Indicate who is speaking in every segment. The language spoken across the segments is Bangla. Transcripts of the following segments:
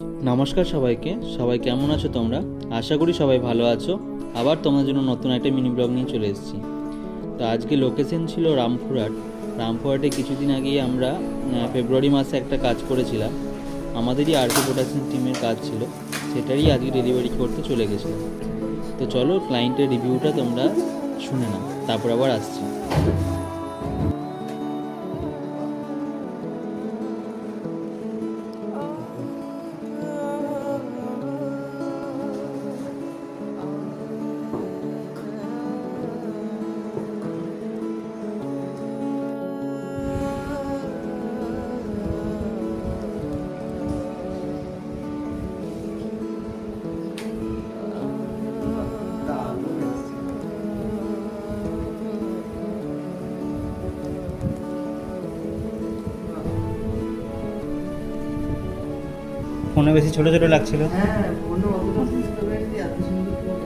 Speaker 1: নমস্কার সবাইকে। সবাই কেমন আছো তোমরা? আশা করি সবাই ভালো আছো। আবার তোমাদের জন্য নতুন একটা মিনি ব্লগ নিয়ে চলে এসেছি। তো আজকে লোকেশন ছিল রামপুরহাট। রামপুরহাটে কিছুদিন আগেই আমরা ফেব্রুয়ারি মাসে একটা কাজ করেছিলাম। আমাদেরই আরকে প্রোডাকশন টিমের কাজ ছিল, সেটারই আজকে ডেলিভারি করতে চলে গেছিলাম। তো চলো ক্লায়েন্টের রিভিউটা তোমরা শুনে নাও, তারপর আবার আসছি।
Speaker 2: ফোনে বেশি ছোট ছোট লাগছিল।
Speaker 3: হ্যাঁ, ফোনে অতটা সিস্টেমেটিক এত সুন্দর ফোন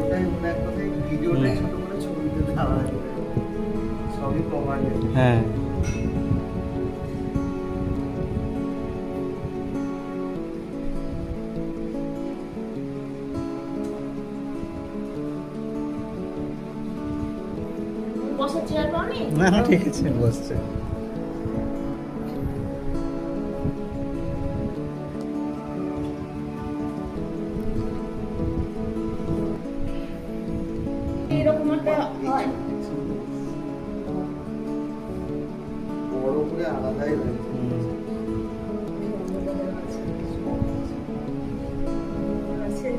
Speaker 3: ওটাই মনে এক কথায় ভিডিওটাই ছোট করে ছবিতে দেওয়া হয়। সবই কমান্ডে।
Speaker 2: হ্যাঁ,
Speaker 4: বসার চেয়ার পাওনি?
Speaker 2: না না ঠিক আছে, বসছে।
Speaker 4: এরকম একটা হয়।
Speaker 3: বড় করে আলাদাই লাগছে।
Speaker 4: আছে।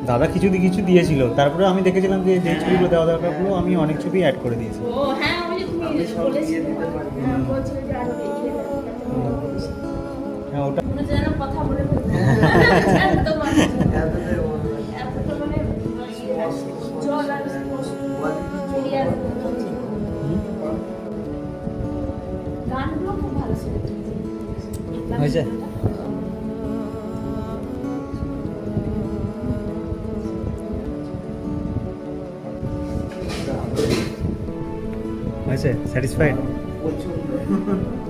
Speaker 2: দাদা কিছু দিয়েছিল, তারপরে আমি দেখেছিলাম যে যে ছবিগুলো দেওয়া দরকার হলো, আমি অনেক ছবি অ্যাড করে দিয়েছি।
Speaker 4: ও হ্যাঁ, ওই যে তুমি
Speaker 3: আমি সব দিয়ে
Speaker 4: বলেছিলে।
Speaker 3: দিতে পারি।
Speaker 4: হ্যাঁ, বলছিলে যে আরো এগিয়ে যাবে।
Speaker 2: হ্যাঁ, ওটা
Speaker 4: মনে যেন কথা বলে ফেলতে। এত মানে
Speaker 3: এতটাই মনে হয়।
Speaker 4: এতটা মানে জল আর স্পষ্ট বেরিয়ে আসবে মনে হচ্ছে। গানগুলো খুব ভালো ছিল।
Speaker 2: হয়েছে? হয়েছে? স্যাটিসফাইড?
Speaker 3: প্রচন্ড